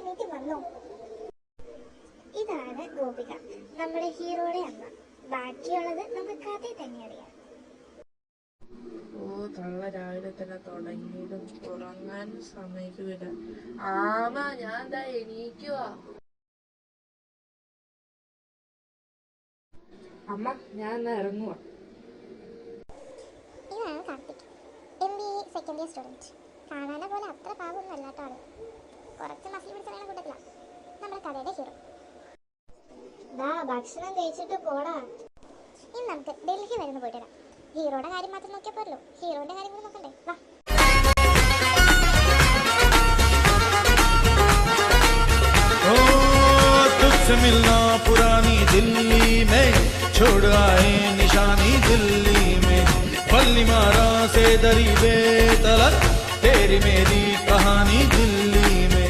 എണീറ്റ് വന്നോ. ഇതാണ് ഗോപിക, നമ്മുടെ ഹീറോയുടെ അമ്മ. ബാക്കിയുള്ളത് നമുക്ക് കഥയിൽ തന്നെ അറിയാം. ഓ തള്ള രാവിലെ തന്നെ തുടങ്ങിയതും ഉറങ്ങാൻ സമ്മതിക്കില്ല. ആമ ഞാൻ എന്താ എണീക്കുവാ. അമ്മ ഞാൻ എന്നാ ഇറങ്ങുവാ. ഇതാണ് Karthik, MBA second year student. കാണാനെ പോലെ അത്ര പാവൊന്നും അല്ലാത്ത ആള്. കുറച്ച് മസിൽ പിടിച്ചറിയാൻ കൂട്ടത്തില്ല നമ്മുടെ കഥയുടെ ഹീറോ. ഭക്ഷണം കഴിച്ചിട്ട് പോടാ. ഇനി നമുക്ക് ഡൽഹി വരുന്ന പോയിട്ട് വരാം. ഹീറോയുടെ കാര്യം മാത്രം നോക്കിയാൽ പോരല്ലോ, ഹീറോന്റെ കാര്യം കൂടി നോക്കണ്ടേ. വാ. तुझसे मिलना पुरानी दिल्ली में छोड़ आए निशानी दिल्ली में पल्ली मारा से दरी बेतलक तेरी मेरी कहानी दिल्ली में.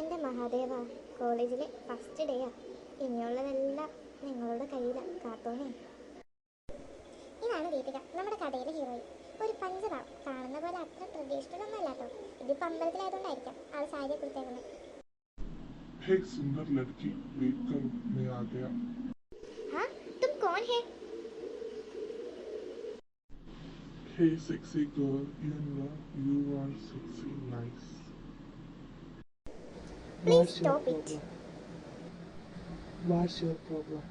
എൻ്റെ മഹാദേവ, കോളേജിലെ ഫസ്റ്റ് ഡേയാ. ഇനിയുള്ളതെല്ലാം നിങ്ങളുടെ കയ്യിലാണ്. കാത്തോണേ. ഇതാണ് ദീപിക, നമ്മുടെ കഥയിലെ ഹീറോയിൻ. ഒരു പഞ്ചറാവും. കാണുന്ന പോലെ അത്ര ട്രഡീഷണൽ ഒന്നും അല്ലാട്ടോ. ഇതിപ്പോ അമ്പലത്തിലായതുകൊണ്ടായിരിക്കാം ആൾ സാരിയെ കൊടുത്തേക്കുന്നത്. एक सुंदर लड़की देखकर मैं आ गया. हाँ, तुम कौन है? Hey sexy girl, you know you are sexy nice. Please stop it. What's your problem?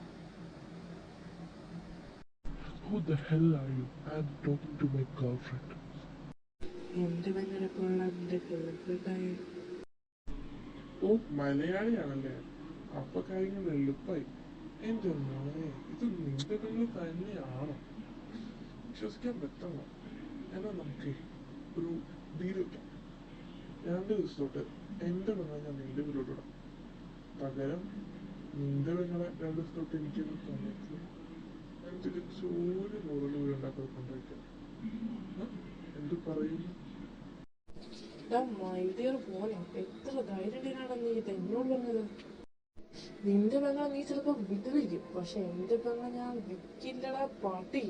Who the hell are you? I'm talking to my girlfriend. എന്റെ ഭയങ്കര എന്റെ ഗേൾഫ്രണ്ടായി. ഓ മലയാളിയാണല്ലേ, അപ്പൊ കാര്യങ്ങൾ എളുപ്പമായി. എന്റെ മോനെ, ഇത് നിന്റെ പെണ്ണ് തന്നെയാണോ? വിശ്വസിക്കാൻ പറ്റണോ? എന്നാ നമുക്ക് ഒരു ഡീൽ വെക്കാം. 2 ദിവസത്തോട്ട് എന്റെ പെണ്ണെ ഞാൻ നിന്റെ വീട്ടിലോട്ട് വിടാം. പകരം നിന്റെ പെങ്ങളെ 2 ദിവസത്തോട്ട് എനിക്ക് തന്നേക്ക്. ഞാൻ തിരിച്ച് ഒരു മുതൽ ഉണ്ടാക്കാതെ കൊണ്ടുവയ്ക്കാം. എന്ത് പറയുന്നു? മോനെ എത്ര ധൈര്യമാണ് നീ ഇത് എന്നോട് പറഞ്ഞത്. നിന്റെ പെങ്ങളെ നീ ചിലപ്പോ വിട്ടുവയ്ക്കും, പക്ഷെ എന്റെ പെങ്ങളെ ഞാൻ വിൽക്കില്ലടാ പാട്ടി.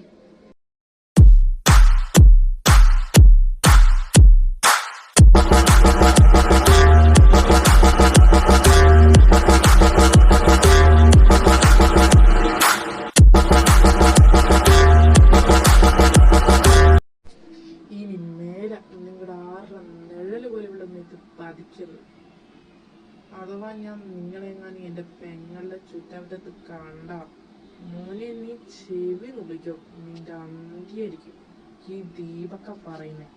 ഇനി മേലെ നിങ്ങളുടെ ആരുടെ നിഴല് പോലെ ഇവിടെ ഇത് പതിക്കരുത്. അഥവാ ഞാൻ നിങ്ങളെങ്ങാനും എന്റെ പെങ്ങളുടെ ചുറ്റവട്ടത്ത് കണ്ട മോനെ നീ ചെവി നുള്ളിക്കോ. നിന്റെ അന്തിയായിരിക്കും ഈ ദീപക്ക പറയുന്നേ.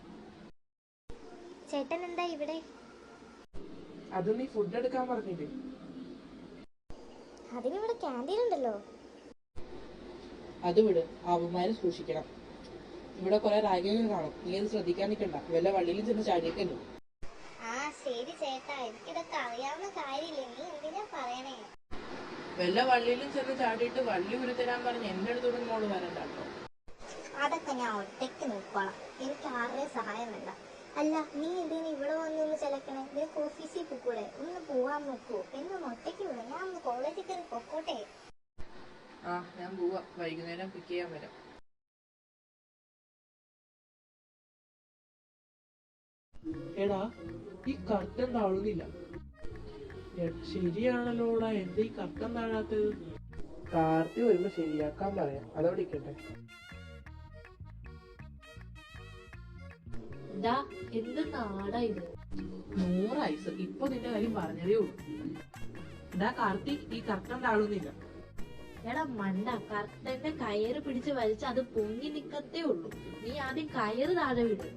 ചേട്ടൻ എന്താ ഇവിടെ? അത് നീ ഫുഡ് എടുക്കാൻ പറഞ്ഞില്ലേ? അതിനിവിടെ ക്യാൻറ്റീൻ ഉണ്ടല്ലോ. അത് വിട്, അവന്മാരെ സൂക്ഷിക്കണം. ഇവിടെ കുറെ റാഗികൾ കാണും. നീ അത് ശ്രദ്ധിക്കാൻ നിൽക്കണ്ട. വല്ല വള്ളിയിലും ചെന്ന് ചാടിയേക്കല്ലോ. ആ ശരി ചേട്ടാ, എനിക്കിതൊക്കെ അറിയാവുന്ന കാര്യമില്ലേ, നീ എന്തിനാ പറയണേ? വല്ല വള്ളിയിലും ചെന്ന് ചാടിയിട്ട് വള്ളി ഉരുത്തരാൻ പറഞ്ഞ് എന്റെ അടുത്തോടും മോള് വരണ്ട കേട്ടോ. അതൊക്കെ ഞാൻ ഒറ്റയ്ക്ക് നോക്കോളാം, എനിക്ക് ആരുടെയും സഹായം വേണ്ട. അല്ല, നീ എന്തിനാ ഇവിടെ വന്നൊന്ന് ചിലക്കണേ? നിനക്ക് ഓഫീസിൽ പോക്കൂടെ? ഒന്ന് പോവാൻ നോക്കൂ. എന്നൊന്ന് ഒറ്റയ്ക്ക് വിടാം, ഞാൻ ഒന്ന് കോളേജിൽ കയറി പൊക്കോട്ടെ. ആ ഞാൻ പോവാ, വൈകുന്നേരം പിക്ക് ചെയ്യാൻ വരാം. എടാ ഈ കർട്ടൻ താഴുന്നില്ല. ശരിയാണല്ലോടാ, എന്താ ഈ കർട്ടൻ താഴാത്തത്? കാർത്തി വരുമ്പോ ശരിയാക്കാൻ പറയാം, അതവിടെ ഇരിക്കട്ടെ. എന്ത് നാടാ ഇത്? 100 ഐസ്. ഇപ്പൊ നിന്റെ കാര്യം പറഞ്ഞതേ ഉള്ളൂ. എടാ കാർത്തി, ഈ കർട്ടൻ താഴുന്നില്ല. എടാ മണ്ട, കർട്ടന്റെ കയറ് പിടിച്ച് വലിച്ച് അത് പൊങ്ങി നിക്കത്തേ ഉള്ളൂ. നീ ആദ്യം കയറ് താഴെ വിട്.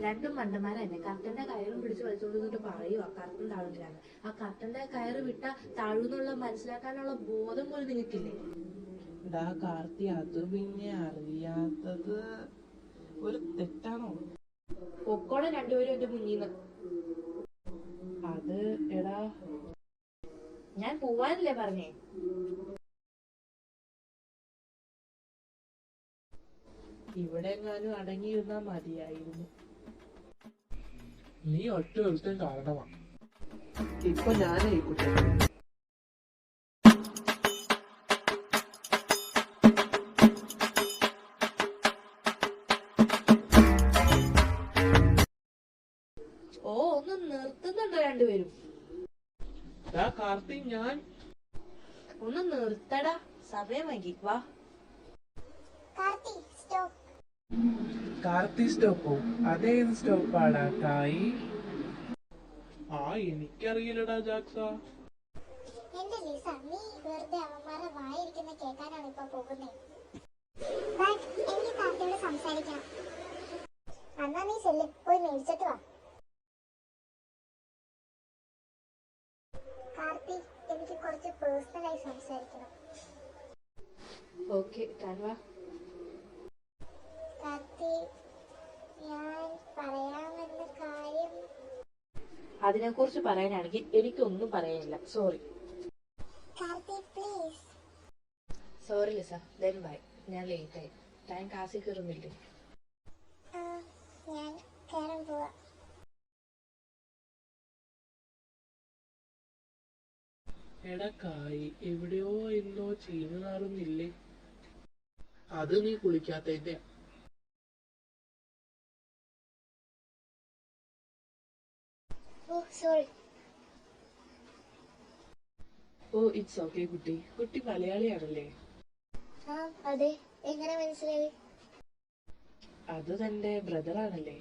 രണ്ടും മണ്ടന്മാരന്നെ. കർട്ടന്റെ കയറും പിടിച്ച് വലിച്ചോണ്ടിട്ട് പറയുക കർട്ടൻ താഴുന്നില്ലാന്ന്. ആ കർട്ടന്റെ കയറ് വിട്ട താഴുന്നുള്ള മനസ്സിലാക്കാനുള്ള ബോധം പോലും നിങ്ങൾക്കില്ലേ? എടാ കാർത്തി, അത് പിന്നെ അറിയാത്തത് ഒരു തെറ്റാണോ? പൊക്കോടെ രണ്ടുപേരും എന്റെ മുന്നിന്ന്. അത് എടാ, ഞാൻ പോവാനല്ലേ പറഞ്ഞേ? ഇവിടെ എങ്ങാനും അടങ്ങിയിരുന്നാ മതിയായിരുന്നു. നീ ഒറ്റ ഒരുത്തൻ കാരണമാണ്. ഇപ്പൊ ഞാനേ കുട്ടി വരും. കാർത്തി ഞാൻ ഒന്ന് നിർത്തടാ, സമയം വൈകി. വാ. കാർത്തി സ്റ്റോപ്പ്. കാർത്തി സ്റ്റോപ്പോ? അതേത് സ്റ്റോപ്പാടാ കായി? എനിക്കറിയില്ലടാ ജാക്സ. എന്റെ ലിസ, നീ വെറുതെ അവന്മാരെ വായിരിക്കുന്ന കേൾക്കാനാണ് ഇപ്പൊ പോകുന്നത്. എനിക്ക് കാർത്തിയോട് സംസാരിക്കണം. എന്നാ നീ ചെല്ല്, പോയി മേടിച്ചിട്ട് വാ. കാർത്തി, എനിക്ക് കുറച്ച് പേഴ്സണലായി സംസാരിക്കണം. ഓക്കെ, താൻ വാ. കാർത്തി, ഞാൻ പറയാമെന്ന കാര്യം. അതിനെക്കുറിച്ച് പറയാനാണെങ്കിൽ എനിക്കൊന്നും പറയാനില്ല. Sorry. Karthi please. Sorry Lisa, then bye. ഞാൻ ലേറ്റായി. താൻ ക്ലാസ്സിൽ കയറുന്നില്ലേ? ഞാൻ കയറാൻ പോവാ. എടാ കായി, എവിടെയോ എന്തോ ചീഞ്ഞു നാറുന്നില്ലേ? അത് നീ കുളിക്കാത്തതിന്റെ. ഓ സോറി. ഓ ഇറ്റ്സ് ഓക്കെ കുട്ടി. കുട്ടി മലയാളിയാണല്ലേ? അതെ. എങ്ങനെ മനസ്സിലായി? അത് തന്റെ ബ്രദറാണല്ലേ?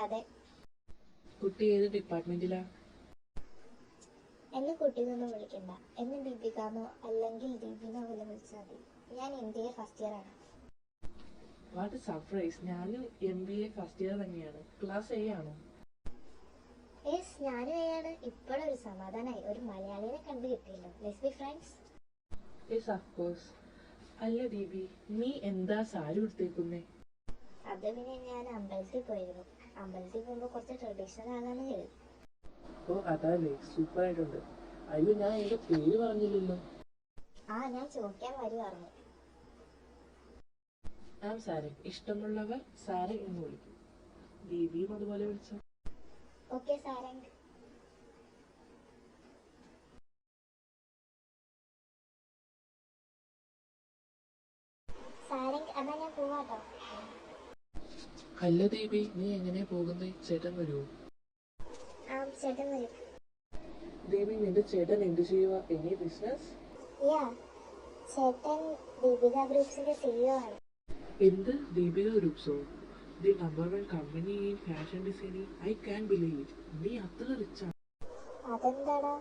അതെ. കുട്ടി ഏത് ഡിപ്പാർട്ട്മെന്റിലാ? എന്നെ കുട്ടിന്നൊന്നും വിളിക്കണ്ട. എന്നെ ദീപികാന്നോ അല്ലെങ്കിൽ ദീപിനോ വല്ല വിളിച്ചാൽ മതി. ഞാൻ MBA ഫസ്റ്റ് ഇയർ ആണ്. What surprise. ഞാനും MBA ഫസ്റ്റ് ഇയർ തന്നെയാണ്. ക്ലാസ് A ആണോ? യെസ്, ഞാനും എയാണ്. ഇപ്പോഴൊരു സമാധാനമായി. ഒരു മലയാളിനെ കണ്ടു കിട്ടിയല്ലോ. Let's be friends. Yes of course. അല്ല ദീപി, നീ എന്താ സാരി ഉടുത്തേക്കുന്നേ? അത് പിന്നെ ഞാൻ അമ്പലത്തിൽ പോയിരുന്നു. അമ്പലത്തിൽ പോകുമ്പോൾ കുറച്ച് ട്രഡീഷണൽ ആകാന്ന് കരുതി. ഓ അതല്ലേ, സൂപ്പർ ആയിട്ടുണ്ട്. അയ്യോ, ഞാൻ എന്റെ പേര് പറഞ്ഞില്ലല്ലോ. ഞാൻ ചോദിക്കാൻ വരുവായിരുന്നു. സാരൻ. ഇഷ്ടമുള്ളവർ സാരൻ എന്ന് വിളിക്കും. ദീപിയും അതുപോലെ വിളിച്ചോ. ഓക്കെ സാരംഗ്. സാരംഗ്, എന്നാ ഞാൻ പോവാട്ടോ. അല്ല ദീപി, നീ എങ്ങനെ പോകുന്നേ? ചേട്ടൻ വരുമോ? ചേട്ടൻ വരും. ദീപി, നിന്റെ ചേട്ടൻ എന്ത് ചെയ്യുക? Any business? ചേട്ടൻ ദീപിക ഗ്രൂപ്പ്സിന്റെ CEO ആണ്. എന്ത്? ദീപിക ഗ്രൂപ്പ്സോ? The number 1 company in fashion designing. I can believe it. നീ അത്ര റിച്ചാണ്. അതെന്താടാ?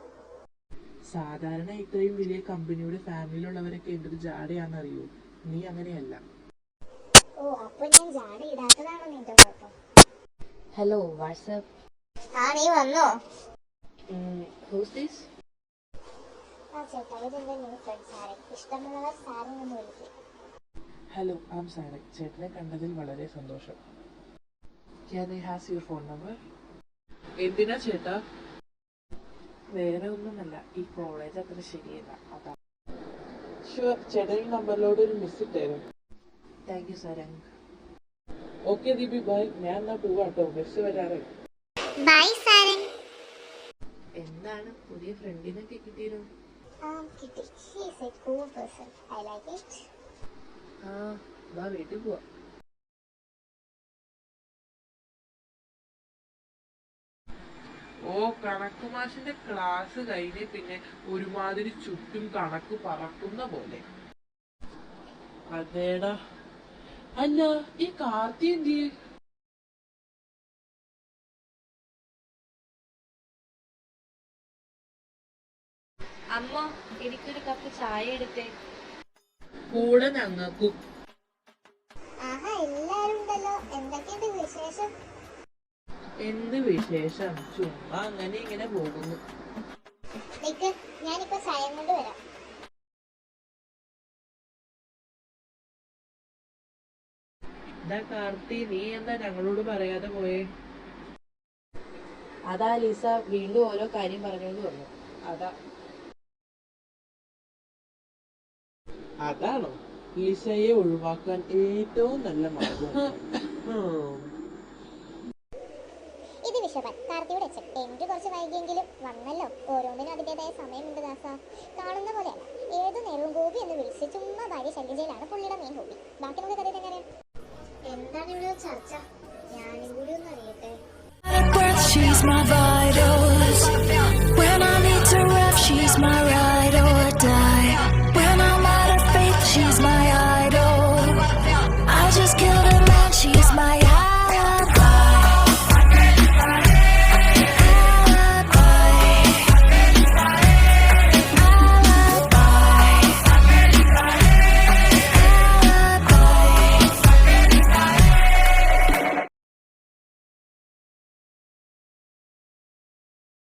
സാധാരണ ഇത്രയും വലിയ കമ്പനിയുടെ ഫാമിലിയിലുള്ളവരൊക്കെ എന്തൊരു ജാടയാണെന്നറിയോ? നീ അങ്ങനെയല്ല. അപ്പൊ ഞാൻ ജാട ഇടാത്തതാണോ നിന്റെ കുഴപ്പം? Hello, WhatsApp. നീ വന്നോ? Whose this? ചേട്ടാ, ഇതെന്റെ ന്യൂ ഫ്രണ്ട് സാരംഗ്. ഇഷ്ടമുള്ളവർ സാരംഗ് എന്ന് വിളിക്കും. ഹലോ, സാരൻ. ചേട്ടനെ കണ്ടതിൽ വളരെ സന്തോഷം. Can I have your phone number? എന്തിനാ ചേട്ടാ? വേറെ ഒന്നുമല്ല, ഈ കോളേജ് അത്ര ശരിയല്ല, അതാ. ഷുവർ, ചേട്ടൻ ഈ നമ്പറിലോട് ഒരു മിസ് ഇട്ടേരും. Thank you Sarang. Okay Deepi, bye. ഞാൻ എന്നാ പോവാട്ടോ, ബസ് വരാറേ. ബൈ സാരംഗ്. എന്താണ്, പുതിയ ഫ്രണ്ടിനൊക്കെ കിട്ടിയോ? കിട്ടി. She is a cool person. I like it. വാ, വീട്ടിൽ പോവാ. കണക്ക് മാഷിന്റെ ക്ലാസ് കഴിഞ്ഞ് പിന്നെ ഒരുമാതിരി ചുറ്റും കണക്ക് പറക്കുന്ന പോലെ. അതേടാ. അല്ല, ഈ കാർത്തി എന്തിയെ? അമ്മ, എനിക്കൊരു കപ്പ് ചായ എടുത്തേ. കൂടെ ഞങ്ങൾക്കും. എല്ലാരും ഉണ്ടല്ലോ. എന്തൊക്കെയുണ്ട് വിശേഷം? എന്ത് വിശേഷം? ചുമ്മാ അങ്ങനെ ഇങ്ങനെ പോകുന്നു. ഞാനിപ്പോ ചായം കൊണ്ട് വരാം. കാർത്തി, നീ എന്താ ഞങ്ങളോട് പറയാതെ പോയേ? അതാ ലിസ വീണ്ടും ഓരോ കാര്യം പറഞ്ഞോണ്ട് വന്നു. അതാണോ ലിസയെ ഒഴിവാക്കാൻ ഏറ്റവും നല്ല മാർഗം? ഇത് വിഷയപ്പൻ കാർത്തിയുടെ അച്ഛൻ. എനിക്ക് കുറച്ച് വൈകിയെങ്കിലും വന്നല്ലോ. ഓരോന്നിനും അതിൻ്റെതായ സമയമുണ്ട് ദാസ. കാണുന്ന പോലെയല്ല, ഏതു നേരവും ഗോപി എന്ന് വിളിച്ച് ചുമ്മാ ഭാര്യ ശല്യം ചെയ്യലാണ് പുള്ളിയുടെ മെയിൻ ഹോബി. ബാക്കി നമുക്ക് കഥ തന്നെ അറിയാം. എന്താണ് ഇവിടെ ചർച്ച? ഞാനും കൂടി ഒന്ന് അറിയട്ടെ. She's my vital just can't